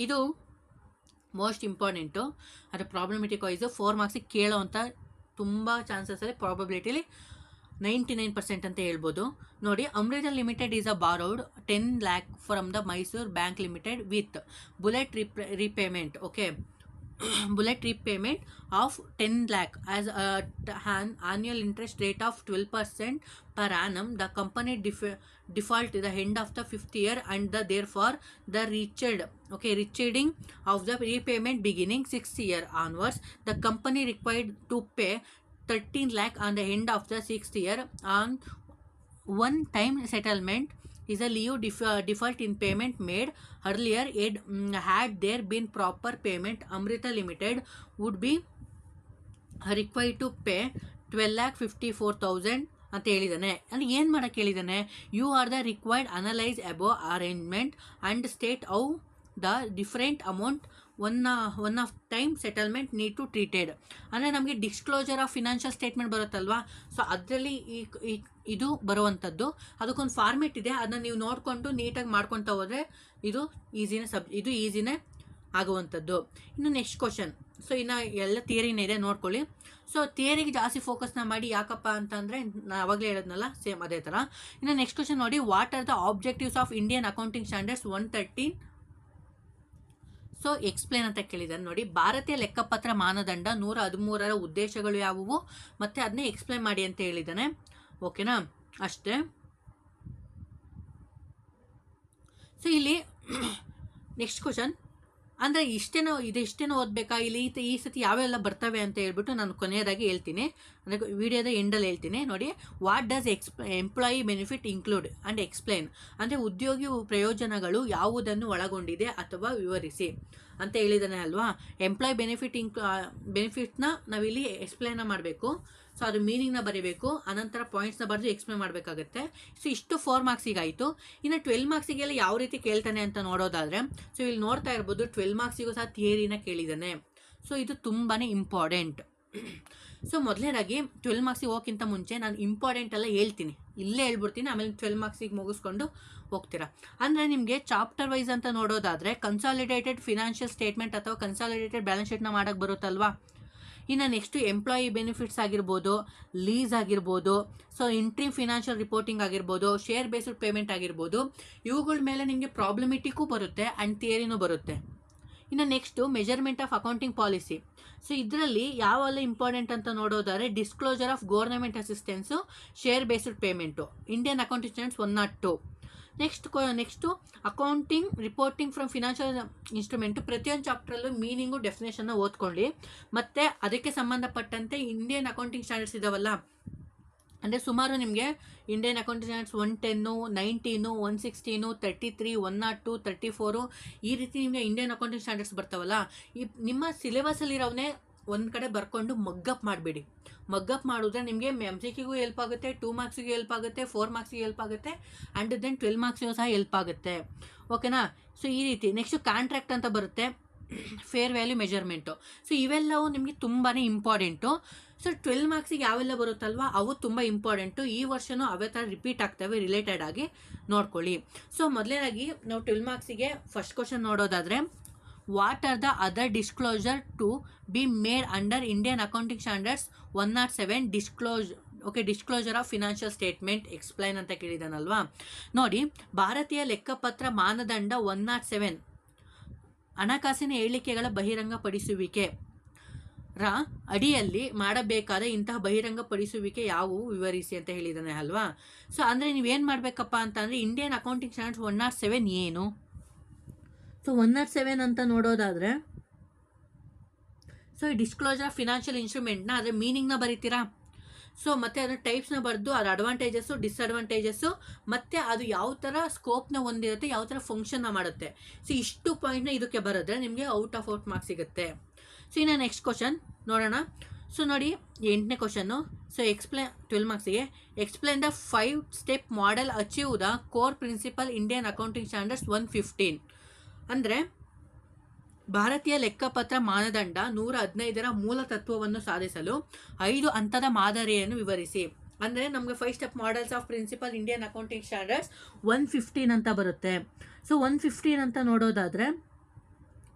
Speaker 1: ಇದು ಮೋಸ್ಟ್ ಇಂಪಾರ್ಟೆಂಟು, ಅದು ಪ್ರಾಬ್ಲಮೆಟಿಕ್ ವೈಸು 4 ಮಾರ್ಕ್ಸಿಗೆ ಕೇಳೋ ಅಂತ ತುಂಬ ಚಾನ್ಸಸ್ ಇದೆ, ಪ್ರಾಬಬಿಲಿಟಿಲಿ 99% ಅಂತ ಹೇಳ್ಬೋದು. ನೋಡಿ, Amrita limited is a borrowed 10 lakh from the Mysuru bank limited with bullet repayment. Okay, bullet repayment of 10 lakh as an annual interest rate of 12% per annum. The company default at the end of the 5th year and therefore the reaching of the repayment beginning 6th year onwards. The company required to pay 13 lakh on the end of the 6th year on one time settlement is a leave default in payment made earlier. Had there been proper payment, Amrita Limited would be required to pay 12,54,000 ಅಂತ ಹೇಳಿದ್ದಾನೆ. ಅಂದರೆ ಏನು ಮಾಡೋಕ್ಕೆ ಹೇಳಿದ್ದಾನೆ, you are the required analyse above arrangement and state how the different amount one of time settlement need to treated. ಅಂದರೆ ನಮಗೆ disclosure of financial statement ಬರುತ್ತಲ್ವಾ, so ಅದರಲ್ಲಿ ಇದು ಬರುವಂಥದ್ದು, ಅದಕ್ಕೊಂದು ಫಾರ್ಮೆಟ್ ಇದೆ, ಅದನ್ನ ನೀವು ನೋಡಿಕೊಂಡು ನೀಟಾಗಿ ಮಾಡ್ಕೊತಾ ಹೋದರೆ ಇದು ಈಸಿನೇ ಆಗುವಂಥದ್ದು. ಇನ್ನು ನೆಕ್ಸ್ಟ್ ಕ್ವಶನ್, ಸೊ ಇನ್ನು ಎಲ್ಲ ಥಿಯರಿನೇ ಇದೆ ನೋಡ್ಕೊಳ್ಳಿ. ಸೊ ಥಿಯರಿಗೆ ಜಾಸ್ತಿ ಫೋಕಸ್ನ ಮಾಡಿ, ಯಾಕಪ್ಪ ಅಂತಂದರೆ ನಾನು ಅವಾಗಲೇ ಹೇಳೋದ್ನಲ್ಲ, ಸೇಮ್ ಅದೇ ಥರ. ಇನ್ನು ನೆಕ್ಸ್ಟ್ ಕ್ವಶನ್ ನೋಡಿ, what are the objectives of Indian accounting standards 113. So explain ಅಂತ ಕೇಳಿದ್ದಾನೆ. ನೋಡಿ, ಭಾರತೀಯ ಲೆಕ್ಕಪತ್ರ ಮಾನದಂಡ 113ರ ಉದ್ದೇಶಗಳು ಯಾವುವು ಮತ್ತು ಅದನ್ನೇ ಎಕ್ಸ್ಪ್ಲೇನ್ ಮಾಡಿ ಅಂತ ಹೇಳಿದ್ದಾನೆ. ಓಕೆನಾ, ಅಷ್ಟೇ. ಸೊ ಇಲ್ಲಿ ನೆಕ್ಸ್ಟ್ ಕ್ವಶನ್ ಅಂದರೆ ಇದಿಷ್ಟೇನೋ ಓದಬೇಕಾ, ಇಲ್ಲಿ ಈ ಸತಿ ಯಾವೆಲ್ಲ ಬರ್ತವೆ ಅಂತ ಹೇಳ್ಬಿಟ್ಟು ನಾನು ಕೊನೆಯದಾಗಿ ಹೇಳ್ತೀನಿ, ಅಂದರೆ ವಿಡಿಯೋದ ಎಂಡಲ್ಲಿ ಹೇಳ್ತೀನಿ. ನೋಡಿ, what does employee benefit include and explain, ಅಂದರೆ ಉದ್ಯೋಗಿ ಪ್ರಯೋಜನಗಳು ಯಾವುದನ್ನು ಒಳಗೊಂಡಿದೆ ಅಥವಾ ವಿವರಿಸಿ ಅಂತ ಹೇಳಿದ್ದಾನೆ ಅಲ್ವಾ. ಎಂಪ್ಲಾಯ್ ಬೆನಿಫಿಟ್ನ ನಾವಿಲ್ಲಿ ಎಕ್ಸ್ಪ್ಲೈನ ಮಾಡಬೇಕು. ಸೊ ಅದು ಮೀನಿಂಗ್ನ ಬರೀಬೇಕು, ಅನಂತರ ಪಾಯಿಂಟ್ಸ್ನ ಬರೆದು ಎಕ್ಸ್ಪ್ಲೇನ್ ಮಾಡಬೇಕಾಗುತ್ತೆ. ಸೊ ಇಷ್ಟು 4 ಮಾರ್ಕ್ಸಿಗಾಯಿತು. ಇನ್ನು 12 ಮಾರ್ಕ್ಸಿಗೆಲ್ಲ ಯಾವ ರೀತಿ ಕೇಳ್ತಾನೆ ಅಂತ ನೋಡೋದಾದರೆ, ಸೊ ಇಲ್ಲಿ ನೋಡ್ತಾ ಇರ್ಬೋದು 12 ಮಾರ್ಕ್ಸಿಗೂ ಸಹ ಥಿಯರಿನ ಕೇಳಿದ್ದಾನೆ. ಸೊ ಇದು ತುಂಬಾ ಇಂಪಾರ್ಟೆಂಟ್. ಸೊ ಮೊದಲನೇದಾಗಿ 12 ಮಾರ್ಕ್ಸಿಗೆ ಹೋಗೋಕ್ಕಿಂತ ಮುಂಚೆ ನಾನು ಇಂಪಾರ್ಟೆಂಟ್ ಎಲ್ಲ ಹೇಳ್ತೀನಿ, ಇಲ್ಲೇ ಹೇಳ್ಬಿಡ್ತೀನಿ, ಆಮೇಲೆ 12 ಮಾರ್ಕ್ಸಿಗೆ ಮುಗಿಸ್ಕೊಂಡು ಹೋಗ್ತೀರಾ. ಅಂದರೆ ನಿಮಗೆ ಚಾಪ್ಟರ್ ವೈಸ್ ಅಂತ ನೋಡೋದಾದರೆ ಕನ್ಸಾಲಿಡೇಟೆಡ್ ಫಿನಾನ್ಷಿಯಲ್ ಸ್ಟೇಟ್ಮೆಂಟ್ ಅಥವಾ ಕನ್ಸಾಲಿಡೇಟೆಡ್ ಬ್ಯಾಲೆನ್ಸ್ ಶೀಟ್ನ ಮಾಡೋಕ್ಕೆ ಬರುತ್ತಲ್ವಾ. ಇನ್ನು ನೆಕ್ಸ್ಟು ಎಂಪ್ಲಾಯಿ ಬೆನಿಫಿಟ್ಸ್ ಆಗಿರ್ಬೋದು, ಲೀಸ್ ಆಗಿರ್ಬೋದು, ಸೊ ಇಂಟ್ರಿಮ್ ಫಿನಾನ್ಷಿಯಲ್ ರಿಪೋರ್ಟಿಂಗ್ ಆಗಿರ್ಬೋದು, ಶೇರ್ ಬೇಸ್ಡ್ ಪೇಮೆಂಟ್ ಆಗಿರ್ಬೋದು, ಇವುಗಳ ಮೇಲೆ ನಿಮಗೆ ಪ್ರಾಬ್ಲಮೆಟಿಕ್ಕು ಬರುತ್ತೆ ಆ್ಯಂಡ್ ಥಿಯರಿನೂ ಬರುತ್ತೆ. ಇನ್ನು next measurement of accounting policy. So ಇದರಲ್ಲಿ ಯಾವೆಲ್ಲ ಇಂಪಾರ್ಟೆಂಟ್ ಅಂತ ನೋಡೋದಾದರೆ disclosure of government assistance, share based payment, Indian accounting standards 102. Next accounting reporting from financial instrument. ಪ್ರತಿಯೊಂದು ಚಾಪ್ಟ್ರಲ್ಲೂ ಮೀನಿಂಗು ಡೆಫಿನೇಷನ್ನ ಓದ್ಕೊಳ್ಳಿ. ಮತ್ತು ಅದಕ್ಕೆ ಸಂಬಂಧಪಟ್ಟಂತೆ ಇಂಡಿಯನ್ ಅಕೌಂಟಿಂಗ್ ಸ್ಟ್ಯಾಂಡರ್ಡ್ಸ್ ಇದಾವಲ್ಲ, ಅಂದರೆ ಸುಮಾರು ನಿಮಗೆ ಇಂಡಿಯನ್ ಅಕೌಂಟಿಂಗ್ ಸ್ಟ್ಯಾಂಡರ್ಡ್ಸ್ 110, 19, 116, 33, 102, 34 ಈ ರೀತಿ ನಿಮಗೆ ಇಂಡಿಯನ್ ಅಕೌಂಟಿಂಗ್ ಸ್ಟ್ಯಾಂಡರ್ಡ್ಸ್ ಬರ್ತಾವಲ್ಲ, ಈ ನಿಮ್ಮ ಸಿಲೆಬಸಲ್ಲಿರೋವನ್ನೇ ಒಂದು ಕಡೆ ಬರ್ಕೊಂಡು ಮಗ್ಗಪ್ ಮಾಡಬೇಡಿ. ಮಗ್ಗಪ್ ಮಾಡಿದ್ರೆ ನಿಮಗೆ MCQಗೂ ಹೆಲ್ಪ್ ಆಗುತ್ತೆ, 2 ಮಾರ್ಕ್ಸಿಗೂ ಹೆಲ್ಪ್ ಆಗುತ್ತೆ, 4 ಮಾರ್ಕ್ಸಿಗೆ ಹೆಲ್ಪ್ ಆಗುತ್ತೆ, ಆ್ಯಂಡ್ ದೆನ್ 12 ಮಾರ್ಕ್ಸಿಗೂ ಸಹ ಹೆಲ್ಪ್ ಆಗುತ್ತೆ. ಓಕೆನಾ. ಸೊ ಈ ರೀತಿ ನೆಕ್ಸ್ಟು ಕಾಂಟ್ರಾಕ್ಟ್ ಅಂತ ಬರುತ್ತೆ, ಫೇರ್ ವ್ಯಾಲ್ಯೂ ಮೆಜರ್ಮೆಂಟು. ಸೊ ಇವೆಲ್ಲವೂ ನಿಮಗೆ ತುಂಬಾ ಇಂಪಾರ್ಟೆಂಟು. ಸೊ 12 ಮಾರ್ಕ್ಸಿಗೆ ಯಾವೆಲ್ಲ ಬರುತ್ತಲ್ವ ಅವು ತುಂಬ ಇಂಪಾರ್ಟೆಂಟು. ಈ ವರ್ಷವೂ ಅವೇ ಥರ ರಿಪೀಟ್ ಆಗ್ತವೆ, ರಿಲೇಟೆಡ್ ಆಗಿ ನೋಡ್ಕೊಳ್ಳಿ. ಸೊ ಮೊದಲನೇದಾಗಿ ನಾವು 12 ಮಾರ್ಕ್ಸಿಗೆ ಫಸ್ಟ್ ಕ್ವಶನ್ ನೋಡೋದಾದರೆ, what are the other disclosure to be made under Indian accounting standards 107 disclosure of financial statement explain ಅಂತ ಕೇಳಿದಾನಲ್ವಾ. ನೋಡಿ, ಭಾರತೀಯ ಲೆಕ್ಕಪತ್ರ ಮಾನದಂಡ 107 ಹಣಕಾಸಿನ ಹೇಳಿಕೆಗಳ ಬಹಿರಂಗಪಡಿಸುವಿಕೆ ಅಡಿಯಲ್ಲಿ ಮಾಡಬೇಕಾದ ಇಂತಹ ಬಹಿರಂಗಪಡಿಸುವಿಕೆ ಯಾವುವು ವಿವರಿಸಿ ಅಂತ ಹೇಳಿದ್ದಾನೆ ಅಲ್ವಾ. ಸೊ ಅಂದರೆ ನೀವೇನು ಮಾಡಬೇಕಪ್ಪ ಅಂತಂದರೆ ಇಂಡಿಯನ್ ಅಕೌಂಟಿಂಗ್ ಸ್ಟ್ಯಾಂಡರ್ಡ್ಸ್ 107 ಏನು, ಸೊ 107 ಅಂತ ನೋಡೋದಾದರೆ, ಸೊ ಈ ಡಿಸ್ಕ್ಲೋಜರ್ ಆಫ್ ಫಿನಾನ್ಷಿಯಲ್ ಇನ್ಸ್ಟ್ರೂಮೆಂಟ್ನ ಅದರ ಮೀನಿಂಗ್ನ ಬರೀತೀರಾ. ಸೊ ಮತ್ತು ಅದರ ಟೈಪ್ಸ್ನ ಬರೆದು ಅದರ ಅಡ್ವಾಂಟೇಜಸ್ಸು, ಡಿಸ್ಅಡ್ವಾಂಟೇಜಸ್ಸು, ಮತ್ತು ಅದು ಯಾವ ಥರ ಸ್ಕೋಪ್ನ ಹೊಂದಿರುತ್ತೆ, ಯಾವ ಥರ ಫಂಕ್ಷನ್ನ ಮಾಡುತ್ತೆ. ಸೊ ಇಷ್ಟು ಪಾಯಿಂಟ್ನ ಇದಕ್ಕೆ ಬರೆದ್ರೆ ನಿಮಗೆ ಔಟ್ ಮಾರ್ಕ್ಸ್ ಸಿಗುತ್ತೆ. ಸೊ ಇನ್ನು ನೆಕ್ಸ್ಟ್ ಕ್ವಶನ್ ನೋಡೋಣ. ಸೊ ನೋಡಿ 8ನೇ ಕ್ವಶನ್ನು. ಸೊ ಎಕ್ಸ್ಪ್ಲೇನ್ 12 ಮಾರ್ಕ್ಸಿಗೆ explain the 5 step model achieve the core principal Indian accounting standards 115. ಅಂದರೆ ಭಾರತೀಯ ಲೆಕ್ಕಪತ್ರ ಮಾನದಂಡ 115ರ ಮೂಲ ತತ್ವವನ್ನು ಸಾಧಿಸಲು 5 ಹಂತದ ಮಾದರಿಯನ್ನು ವಿವರಿಸಿ. ಅಂದರೆ ನಮಗೆ 5 step models of principle Indian accounting standards 115 ಅಂತ ಬರುತ್ತೆ. ಸೊ 115 ಅಂತ ನೋಡೋದಾದರೆ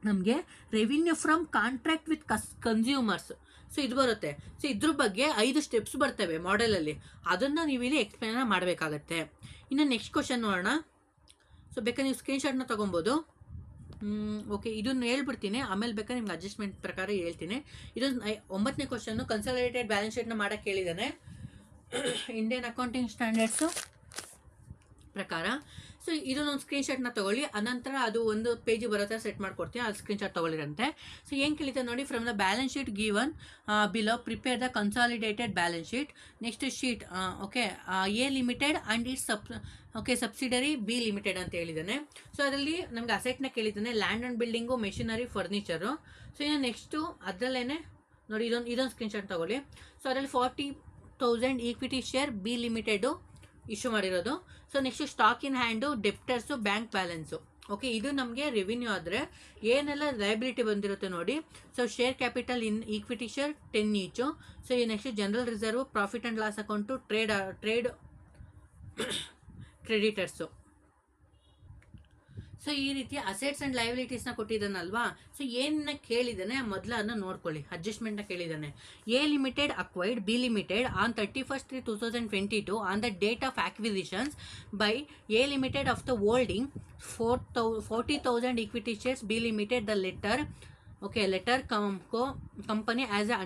Speaker 1: ನಮಗೆ revenue from contract with consumers, so ಇದು ಬರುತ್ತೆ. ಸೊ ಇದ್ರ ಬಗ್ಗೆ 5 ಸ್ಟೆಪ್ಸ್ ಬರ್ತವೆ ಮಾಡೆಲಲ್ಲಿ, ಅದನ್ನು ನೀವು ಇಲ್ಲಿ ಎಕ್ಸ್ಪ್ಲೇನ್ ಮಾಡಬೇಕಾಗತ್ತೆ. ಇನ್ನು ನೆಕ್ಸ್ಟ್ ಕ್ವಶನ್ ನೋಡೋಣ. ಸೊ ಬೇಕಾದ್ರೆ ನೀವು ಸ್ಕ್ರೀನ್ಶಾಟ್ನ ತೊಗೊಬೋದು. ಓಕೆ, ಇದನ್ನು ಹೇಳ್ಬಿಡ್ತೀನಿ, ಆಮೇಲೆ ಬೇಕಾದ್ರೆ ನಿಮ್ಗೆ ಅಡ್ಜಸ್ಟ್ಮೆಂಟ್ ಪ್ರಕಾರ ಹೇಳ್ತೀನಿ. ಇದೊಂದು 9ನೇ ಕ್ವಶನ್ನು. ಕನ್ಸಾಲಿಡೇಟೆಡ್ ಬ್ಯಾಲೆನ್ಸ್ ಶೀಟ್ನ ಮಾಡೋಕ್ಕೆ ಹೇಳಿದ್ದಾನೆ ಇಂಡಿಯನ್ ಅಕೌಂಟಿಂಗ್ ಸ್ಟ್ಯಾಂಡರ್ಡ್ಸು ಪ್ರಕಾರ. ಸೊ ಇದನ್ನೊಂದು ಸ್ಕ್ರೀನ್ಶಾಟ್ನ ತೊಗೊಳ್ಳಿ, ಅನಂತರ ಅದು ಒಂದು ಪೇಜಿಗೆ ಬರೋ ಥರ ಸೆಟ್ ಮಾಡ್ಕೊಡ್ತೀನಿ, ಅದು ಸ್ಕ್ರೀನ್ಶಾಟ್ ತೊಗೊಳ್ಳಿರಂತೆ. ಸೊ ಏನು ಕೇಳಿದೆ ನೋಡಿ, from the balance sheet given below prepare the consolidated balance sheet. Next sheet okay A limited and its subsidiary B limited ಅಂತ ಹೇಳಿದ್ದಾನೆ. ಸೊ ಅದರಲ್ಲಿ ನಮ್ಗೆ ಅಸೆಟ್ನ ಕೇಳಿದ್ದಾನೆ, land and building, machinery, furniture. So ಇನ್ನು ನೆಕ್ಸ್ಟು ಅದರಲ್ಲೇ ನೋಡಿ ಇದೊಂದು ಸ್ಕ್ರೀನ್ಶಾಟ್ ತೊಗೊಳ್ಳಿ. ಸೊ ಅದರಲ್ಲಿ 40,000 equity share B limited issue ಮಾಡಿರೋದು. So next stock in hand, debtors, bank balance. Okay, ಇದು ನಮಗೆ ರೆವಿನ್ಯೂ ಆದರೆ ಏನೆಲ್ಲ ಲಯಬಿಲಿಟಿ ಬಂದಿರುತ್ತೆ ನೋಡಿ. So share capital in equity share 10 each. So ಈ next general reserve, profit and loss account, trade creditors. So ಈ ರೀತಿ ಅಸೆಟ್ಸ್ ಆ್ಯಂಡ್ ಲಯಬಿಲಿಟೀಸ್ನ ಕೊಟ್ಟಿದ್ದಾನಲ್ವಾ. ಸೊ ಏನನ್ನ ಕೇಳಿದ್ದಾನೆ ಮೊದಲು ಅದನ್ನ ನೋಡ್ಕೊಳ್ಳಿ. ಅಡ್ಜಸ್ಟ್ಮೆಂಟ್ನ ಕೇಳಿದ್ದಾನೆ. A limited acquired B limited on 31/3/2022 on the date of acquisitions by A limited of the holding 40,000 equity shares B limited the letter company as a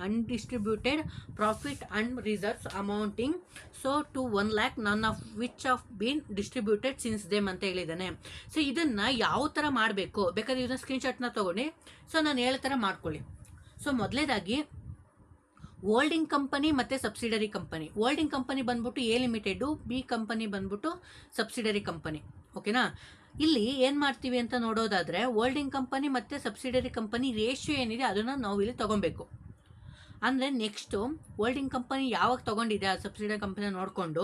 Speaker 1: undistributed profit and reserves amounting so to 1 lakh, none of which have been distributed since them ಅಂತ ಹೇಳಿದ್ದಾನೆ. So ಇದನ್ನು ಯಾವ ಥರ ಮಾಡಬೇಕು ಬೇಕಾದ್ರೆ ಇದನ್ನ ಸ್ಕ್ರೀನ್ಶಾಟ್ನ ತೊಗೊಂಡು so ನಾನು ಹೇಳೋ ಥರ ಮಾಡ್ಕೊಳ್ಳಿ. ಸೊ ಮೊದಲೇದಾಗಿ ಹೋಲ್ಡಿಂಗ್ ಕಂಪನಿ ಮತ್ತು ಸಬ್ಸಿಡರಿ ಕಂಪನಿ. ಹೋಲ್ಡಿಂಗ್ ಕಂಪನಿ ಬಂದ್ಬಿಟ್ಟು ಎ ಲಿಮಿಟೆಡು, ಬಿ ಕಂಪನಿ ಬಂದ್ಬಿಟ್ಟು ಸಬ್ಸಿಡರಿ ಕಂಪನಿ. ಓಕೆನಾ, ಇಲ್ಲಿ ಏನು ಮಾಡ್ತೀವಿ ಅಂತ ನೋಡೋದಾದರೆ ಹೋಲ್ಡಿಂಗ್ ಕಂಪನಿ ಮತ್ತು ಸಬ್ಸಿಡರಿ ಕಂಪನಿ ರೇಷಿಯೋ ಏನಿದೆ ಅದನ್ನು ನಾವು ಇಲ್ಲಿ ತೊಗೊಬೇಕು. ಅಂದರೆ ನೆಕ್ಸ್ಟು ಹೋಲ್ಡಿಂಗ್ ಕಂಪನಿ ಯಾವಾಗ ತೊಗೊಂಡಿದೆ ಆ ಸಬ್ಸಿಡರಿ ಕಂಪನಿ ನೋಡಿಕೊಂಡು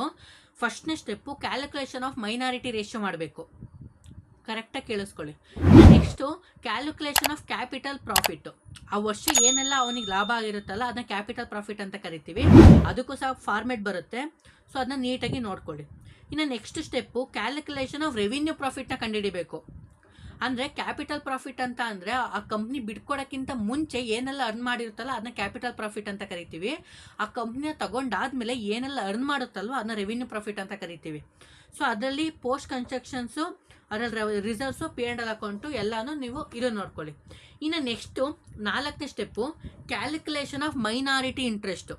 Speaker 1: ಫಸ್ಟ್ನೇ step calculation of minority ratio ಮಾಡಬೇಕು. ಕರೆಕ್ಟಾಗಿ ಕೇಳಿಸ್ಕೊಳ್ಳಿ. Next calculation of capital profit. ಆ ವರ್ಷ ಏನೆಲ್ಲ ಅವನಿಗೆ ಲಾಭ ಆಗಿರುತ್ತಲ್ಲ ಅದನ್ನ ಕ್ಯಾಪಿಟಲ್ ಪ್ರಾಫಿಟ್ ಅಂತ ಕರಿತೀವಿ. ಅದಕ್ಕೂ ಸಹ ಫಾರ್ಮೆಟ್ ಬರುತ್ತೆ. ಸೊ ಅದನ್ನ ನೀಟಾಗಿ ನೋಡ್ಕೊಳ್ಳಿ. ಇನ್ನು next step calculation of revenue ಪ್ರಾಫಿಟ್ನ ಕಂಡುಹಿಡಿಬೇಕು. ಅಂದರೆ ಕ್ಯಾಪಿಟಲ್ ಪ್ರಾಫಿಟ್ ಅಂತ ಅಂದರೆ ಆ ಕಂಪ್ನಿ ಬಿಡ್ಕೊಡೋಕ್ಕಿಂತ ಮುಂಚೆ ಏನೆಲ್ಲ ಅರ್ನ್ ಮಾಡಿರುತ್ತಲ್ಲ ಅದನ್ನ ಕ್ಯಾಪಿಟಲ್ ಪ್ರಾಫಿಟ್ ಅಂತ ಕರಿತೀವಿ. ಆ ಕಂಪ್ನಿಯ ತಗೊಂಡಾದ್ಮೇಲೆ ಏನೆಲ್ಲ ಅರ್ನ್ ಮಾಡುತ್ತಲ್ವ ಅದನ್ನ ರೆವಿನ್ಯೂ ಪ್ರಾಫಿಟ್ ಅಂತ ಕರಿತೀವಿ. ಸೊ ಅದರಲ್ಲಿ ಪೋಸ್ಟ್ ಕನ್ಸ್ಟ್ರಕ್ಷನ್ಸು, ಅದರಲ್ಲಿ reserves, P and L account ಎಲ್ಲನೂ ನೀವು ಇದನ್ನು ನೋಡ್ಕೊಳ್ಳಿ. ಇನ್ನು ನೆಕ್ಸ್ಟು 4ನೇ step calculation of minority interest,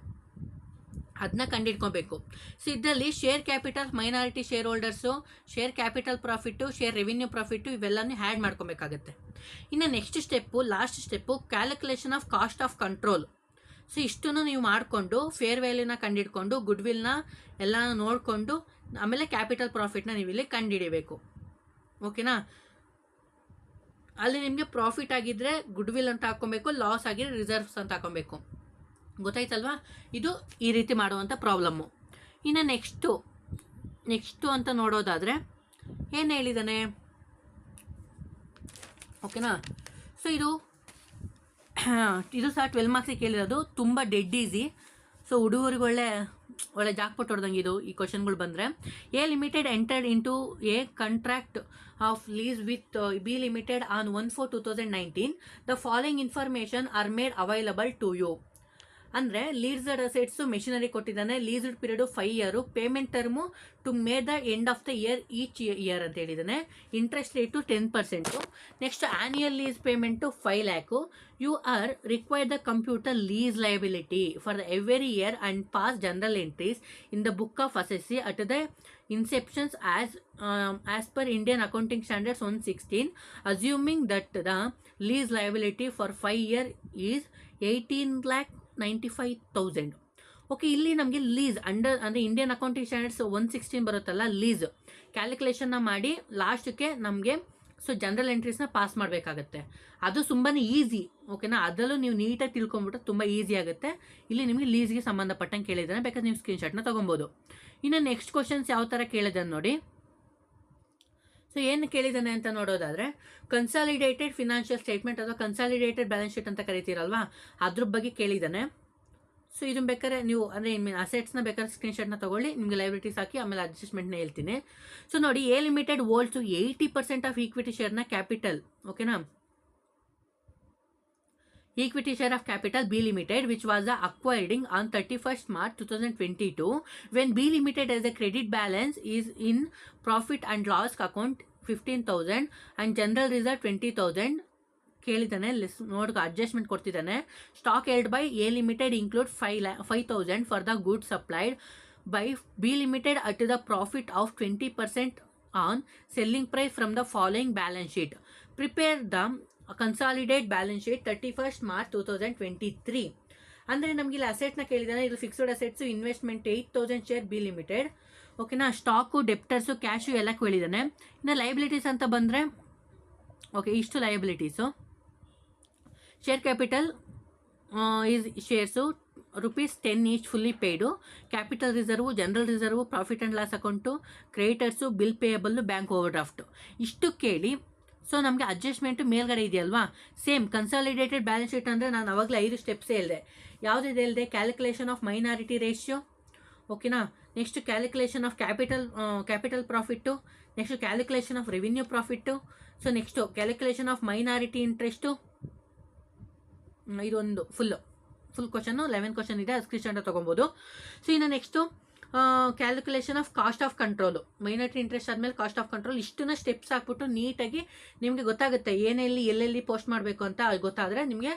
Speaker 1: ಅದನ್ನ ಕಂಡಿಡ್ಕೊಬೇಕು. ಸೊ ಇದರಲ್ಲಿ share capital, minority share holders, share capital profit, share revenue profit ಇವೆಲ್ಲನೂ ಆ್ಯಡ್ ಮಾಡ್ಕೊಬೇಕಾಗತ್ತೆ. ಇನ್ನು next step, last step calculation of cost of control. So ಇಷ್ಟನ್ನು ನೀವು ಮಾಡಿಕೊಂಡು ಫೇರ್ ವ್ಯಾಲ್ಯೂನ ಕಂಡಿಡ್ಕೊಂಡು ಗುಡ್ವಿಲ್ನ ಎಲ್ಲ ನೋಡಿಕೊಂಡು ಆಮೇಲೆ ಕ್ಯಾಪಿಟಲ್ ಪ್ರಾಫಿಟ್ನ ನೀವು ಇಲ್ಲಿ ಕಂಡುಹಿಡಿಬೇಕು. ಓಕೆನಾ, ಅಲ್ಲಿ ನಿಮಗೆ ಪ್ರಾಫಿಟ್ ಆಗಿದ್ದರೆ ಗುಡ್ವಿಲ್ ಅಂತ ಹಾಕ್ಕೊಬೇಕು, ಲಾಸ್ ಆಗಿದ್ರೆ ರಿಸರ್ವ್ಸ್ ಅಂತ ಹಾಕ್ಕೊಬೇಕು. ಗೊತ್ತಾಯ್ತಲ್ವಾ? ಇದು ಈ ರೀತಿ ಮಾಡುವಂಥ ಪ್ರಾಬ್ಲಮ್ಮು. ಇನ್ನು ನೆಕ್ಸ್ಟು ಅಂತ ನೋಡೋದಾದರೆ ಏನು ಹೇಳಿದ್ದಾನೆ, ಓಕೆನಾ. ಸೊ ಇದು ಸಹ 12 ಮಾರ್ಕ್ಸಿಗೆ ಕೇಳಿರೋದು, ತುಂಬ ಡೆಡ್ ಈಸಿ. ಸೊ ಹುಡುಗರಿಗೆ ಒಳ್ಳೆ ಜಾಕ್ಪಟ್ ಹೊಡೆದಂಗೆ ಇದು ಈ ಕ್ವಶನ್ಗಳು ಬಂದರೆ. A limited entered into a contract of lease with B limited on 1/4/2019. The following information are made available to you. ಅಂದರೆ ಲೀಸ್ಡ್ ಅಸೆಟ್ಸು ಮೆಷಿನರಿ ಕೊಟ್ಟಿದ್ದಾನೆ. Leased period 5 year. Payment term to may the end of the year each year ಅಂತ ಹೇಳಿದ್ದಾನೆ. Interest rate 10%. Next annual lease payment 5 lakh. You are required the computer lease liability for the every year and pass general entries in the book of assessee at the inceptions as per Indian accounting standards 116, assuming that the lease liability for 5 years is 18,95,000. Okay, ಇಲ್ಲಿ ನಮಗೆ lease ಅಂದರೆ Indian accounting standards 116 ಬರುತ್ತಲ್ಲ, lease ಕ್ಯಾಲ್ಕುಲೇಷನ್ನ ಮಾಡಿ ಲಾಸ್ಟಕ್ಕೆ ನಮಗೆ so general ಎಂಟ್ರೀಸ್ನ pass ಮಾಡಬೇಕಾಗತ್ತೆ. ಅದು ತುಂಬಾ easy, ಓಕೆನಾ. ಅದರಲ್ಲೂ ನೀವು ನೀಟಾಗಿ ತಿಳ್ಕೊಂಬಿಟ್ರೆ ತುಂಬ ಈಸಿ ಆಗುತ್ತೆ. ಇಲ್ಲಿ ನಿಮಗೆ ಲೀಸ್ಗೆ ಸಂಬಂಧಪಟ್ಟಂಗೆ ಕೇಳಿದ್ದಾನೆ, ಬೇಕಾದ್ರೆ ನೀವು ಸ್ಕ್ರೀನ್ಶಾಟ್ನ ತೊಗೊಬೋದು. ಇನ್ನು ನೆಕ್ಸ್ಟ್ ಕ್ವಶನ್ಸ್ ಯಾವ ಥರ ಕೇಳಿದ್ದಾನೆ ನೋಡಿ. ಸೊ ಏನು ಕೇಳಿದ್ದಾನೆ ಅಂತ ನೋಡೋದಾದರೆ, ಕನ್ಸಾಲಿಡೇಟೆಡ್ ಫಿನಾನ್ಷಿಯಲ್ ಸ್ಟೇಟ್ಮೆಂಟ್ ಅಥವಾ ಕನ್ಸಾಲಿಡೇಟೆಡ್ ಬ್ಯಾಲೆನ್ಸ್ ಶೀಟ್ ಅಂತ ಕರಿತೀರಲ್ವಾ, ಅದ್ರ ಬಗ್ಗೆ ಕೇಳಿದ್ದಾನೆ. ಸೊ ಇದನ್ನು ಬೇಕಾದ್ರೆ ನೀವು ಅಂದರೆ ಅಸೆಟ್ಸ್ನ ಬೇಕಾದ್ರೆ ಸ್ಕ್ರೀನ್ಶಾಟ್ನ ತೊಗೊಳ್ಳಿ, ನಿಮಗೆ ಲೈಬಿಲಿಟೀಸ್ ಹಾಕಿ ಆಮೇಲೆ ಅಡ್ಜಸ್ಟ್ಮೆಂಟ್ನ ಹೇಳ್ತೀನಿ. ಸೊ ನೋಡಿ, A limited holds 80% of equity ಶೇರ್ನ ಕ್ಯಾಪಿಟಲ್, ಓಕೆನಾ. Equity share of capital B Limited, which was acquiring on 31st March 2022, when B Limited as a credit balance is in profit and loss account 15,000 and general reserve 20,000. ಕೇಳಿದ್ದಾನೆ, ನೋಡಿ adjustment ಕೊಡ್ತಿದ್ದಾನೆ. Stock held by A limited include 5,000 for the good supplied by B limited at the profit of 20% on selling price from the following balance sheet. Prepare the consolidate balance sheet 31st March 2023. ಅಂದರೆ ನಮಗೆ ಇಲ್ಲಿ ಅಸೆಟ್ನ ಕೇಳಿದಾನೆ. ಇದು fixed assets, investment 8,000 share B limited, ಓಕೆನಾ. Stock, debtors, cash ಎಲ್ಲ ಕೇಳಿದ್ದಾನೆ. ಇನ್ನು ಲಯಬಿಲಿಟೀಸ್ ಅಂತ ಬಂದರೆ, ಓಕೆ, ಇಷ್ಟು liabilities. Share capital is shares ₹10 each fully paid. Capital reserve, general reserve, profit and loss account, creditors, bill payable, bank overdraft, ಇಷ್ಟು ಕೇಳಿ. So ನಮಗೆ ಅಡ್ಜಸ್ಟ್ಮೆಂಟು ಮೇಲ್ಗಡೆ ಇದೆಯಲ್ವಾ, ಸೇಮ್ ಕನ್ಸಾಲಿಡೇಟೆಡ್ ಬ್ಯಾಲೆನ್ಸ್ ಶೀಟ್ ಅಂದರೆ ನಾನು ಅವಾಗಲೇ 5 ಸ್ಟೆಪ್ಸ್ ಹೇಳಿದೆ. ಯಾವುದಿದೆ ಹೇಳಿದೆ? ಕ್ಯಾಲ್ಕುಲೇಷನ್ ಆಫ್ ಮೈನಾರಿಟಿ ರೇಷಿಯೋ, ಓಕೆನಾ. Next calculation of capital profit, next calculation of revenue profit, so next calculation of minority interest. ಇದೊಂದು ಫುಲ್ ಕ್ವಶನ್ನು 11 ಕ್ವಶನ್ ಇದೆ, ಅದು ಸ್ಕ್ರೀನ್ಶಾಟ್ ತೊಗೊಬೋದು. ಸೊ ಇನ್ನು next calculation of cost of control, minority interest ಆದಮೇಲೆ cost of control, ಇಷ್ಟನ್ನ steps ಹಾಕ್ಬಿಟ್ಟು ನೀಟಾಗಿ ನಿಮಗೆ ಗೊತ್ತಾಗುತ್ತೆ ಎಲ್ಲೆಲ್ಲಿ ಪೋಸ್ಟ್ ಮಾಡಬೇಕು ಅಂತ. ಗೊತ್ತಾದರೆ ನಿಮಗೆ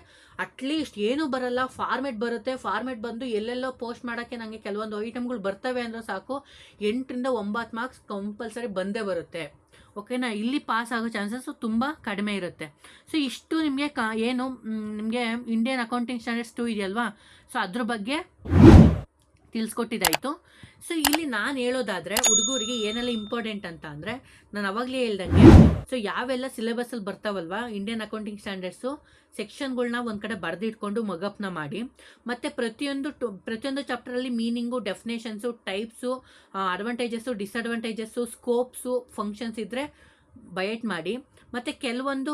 Speaker 1: ಅಟ್ಲೀಸ್ಟ್ ಏನೂ ಬರಲ್ಲ, ಫಾರ್ಮೆಟ್ ಬರುತ್ತೆ. ಫಾರ್ಮೆಟ್ ಬಂದು ಎಲ್ಲೆಲ್ಲೋ ಪೋಸ್ಟ್ ಮಾಡೋಕ್ಕೆ ನನಗೆ ಕೆಲವೊಂದು ಐಟಮ್ಗಳು ಬರ್ತವೆ ಅಂದರೆ ಸಾಕು, 8 ರಿಂದ 9 ಮಾರ್ಕ್ಸ್ ಕಂಪಲ್ಸರಿ ಬಂದೇ ಬರುತ್ತೆ, ಓಕೆನಾ. ಇಲ್ಲಿ ಪಾಸ್ ಆಗೋ ಚಾನ್ಸಸ್ಸು ತುಂಬ ಕಡಿಮೆ ಇರುತ್ತೆ. ಸೊ ಇಷ್ಟು ನಿಮಗೆ ಏನು ನಿಮಗೆ ಇಂಡಿಯನ್ ಅಕೌಂಟಿಂಗ್ ಸ್ಟ್ಯಾಂಡರ್ಡ್ಸ್ 2 ಇದೆಯಲ್ವಾ, ಸೊ ಅದ್ರ ಬಗ್ಗೆ ತಿಳಿಸ್ಕೊಟ್ಟಿದ್ದಾಯಿತು. ಸೊ ಇಲ್ಲಿ ನಾನು ಹೇಳೋದಾದರೆ ಹುಡುಗರಿಗೆ ಏನೆಲ್ಲ ಇಂಪಾರ್ಟೆಂಟ್ ಅಂತ ಅಂದರೆ, ನಾನು ಅವಾಗಲೇ ಹೇಳ್ದಂಗೆ, ಸೊ ಯಾವೆಲ್ಲ ಸಿಲೆಬಸ್ಸಲ್ಲಿ ಬರ್ತಾವಲ್ವಾ ಇಂಡಿಯನ್ ಅಕೌಂಟಿಂಗ್ ಸ್ಟ್ಯಾಂಡರ್ಡ್ಸು, ಸೆಕ್ಷನ್ಗಳನ್ನ ಒಂದು ಕಡೆ ಬರೆದಿಟ್ಕೊಂಡು ಮಗಪ್ನ ಮಾಡಿ, ಮತ್ತು ಪ್ರತಿಯೊಂದು ಚಾಪ್ಟರಲ್ಲಿ meaning, definitions, types, advantages, disadvantages, scopes, functions ಇದ್ದರೆ ಬಯಟ್ ಮಾಡಿ. ಮತ್ತು ಕೆಲವೊಂದು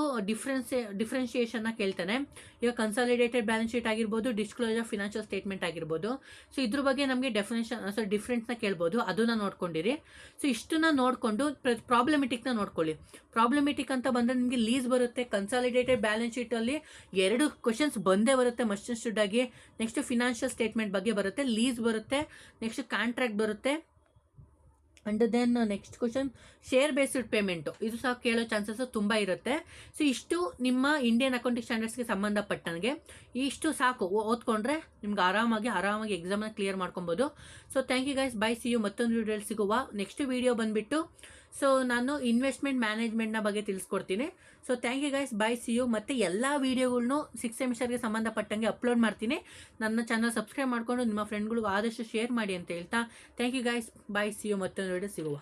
Speaker 1: ಡಿಫ್ರೆನ್ಷಿಯೇಷನ್ನ ಕೇಳ್ತಾನೆ. ಈಗ ಕನ್ಸಾಲಿಡೇಟೆಡ್ ಬ್ಯಾಲೆನ್ಸ್ ಶೀಟ್ ಆಗಿರ್ಬೋದು, ಡಿಸ್ಕ್ಲೋಸರ್ ಫಿನಾನ್ಷಿಯಲ್ ಸ್ಟೇಟ್ಮೆಂಟ್ ಆಗಿರ್ಬೋದು. ಸೊ ಇದ್ರ ಬಗ್ಗೆ ನಮಗೆ ಡಿಫ್ರೆನ್ಸ್ನ ಕೇಳ್ಬೋದು, ಅದನ್ನು ನೋಡ್ಕೊಂಡಿರಿ. ಸೊ ಇಷ್ಟನ್ನ ನೋಡಿಕೊಂಡು ಪ್ರಾಬ್ಲಮೆಟಿಕ್ನ ನೋಡ್ಕೊಳ್ಳಿ. ಪ್ರಾಬ್ಲಮೆಟಿಕ್ ಅಂತ ಬಂದರೆ ನಿಮಗೆ ಲೀಸ್ ಬರುತ್ತೆ. ಕನ್ಸಾಲಿಡೇಟೆಡ್ ಬ್ಯಾಲೆನ್ಸ್ ಶೀಟಲ್ಲಿ 2 ಕ್ವಶನ್ಸ್ ಬಂದೇ ಬರುತ್ತೆ ಮಸ್ಟ್ ಆ್ಯಂಡ್ ಶುಡ್ ಆಗಿ. ನೆಕ್ಸ್ಟ್ ಫಿನಾನ್ಷಿಯಲ್ ಸ್ಟೇಟ್ಮೆಂಟ್ ಬಗ್ಗೆ ಬರುತ್ತೆ, ಲೀಸ್ ಬರುತ್ತೆ, ನೆಕ್ಸ್ಟ್ ಕಾಂಟ್ರಾಕ್ಟ್ ಬರುತ್ತೆ. And then next question share based payment, ಇದು ಸಹ ಕೇಳೋ ಚಾನ್ಸಸ್ಸು ತುಂಬ ಇರುತ್ತೆ. ಸೊ ಇಷ್ಟು ನಿಮ್ಮ ಇಂಡಿಯನ್ ಅಕೌಂಟಿಂಗ್ ಸ್ಟ್ಯಾಂಡರ್ಡ್ಸ್ಗೆ ಸಂಬಂಧಪಟ್ಟಂಗೆ ಇಷ್ಟು ಸಾಕು ಓದ್ಕೊಂಡ್ರೆ ನಿಮ್ಗೆ ಆರಾಮಾಗಿ ಎಕ್ಸಾಮ್ನ ಕ್ಲಿಯರ್ ಮಾಡ್ಕೊಬೋದು. So thank you guys, bye, see you. ಮತ್ತೊಂದು ವೀಡಿಯೋಲಿ ಸಿಗುವ. ನೆಕ್ಸ್ಟ್ ವೀಡಿಯೋ ಬಂದುಬಿಟ್ಟು ಸೊ ನಾನು ಇನ್ವೆಸ್ಟ್ಮೆಂಟ್ ಮ್ಯಾನೇಜ್ಮೆಂಟ್ನ ಬಗ್ಗೆ ತಿಳಿಸ್ಕೊಡ್ತೀನಿ. So thank you guys, bye, see you. ಮತ್ತು ಎಲ್ಲ ವೀಡಿಯೋಗಳ್ನು 6th ಸೆಮಿಸ್ಟರ್ಗೆ ಸಂಬಂಧಪಟ್ಟಂಗೆ ಅಪ್ಲೋಡ್ ಮಾಡ್ತೀನಿ. ನನ್ನ ಚಾನಲ್ ಸಬ್ಸ್ಕ್ರೈಬ್ ಮಾಡಿಕೊಂಡು ನಿಮ್ಮ ಫ್ರೆಂಡ್ಗಳಿಗೂ ಆದಷ್ಟು ಶೇರ್ ಮಾಡಿ ಅಂತ ಹೇಳ್ತಾ thank you guys, bye, see you. ಮತ್ತೊಂದು ವೀಡಿಯೋ ಸಿಗುವ.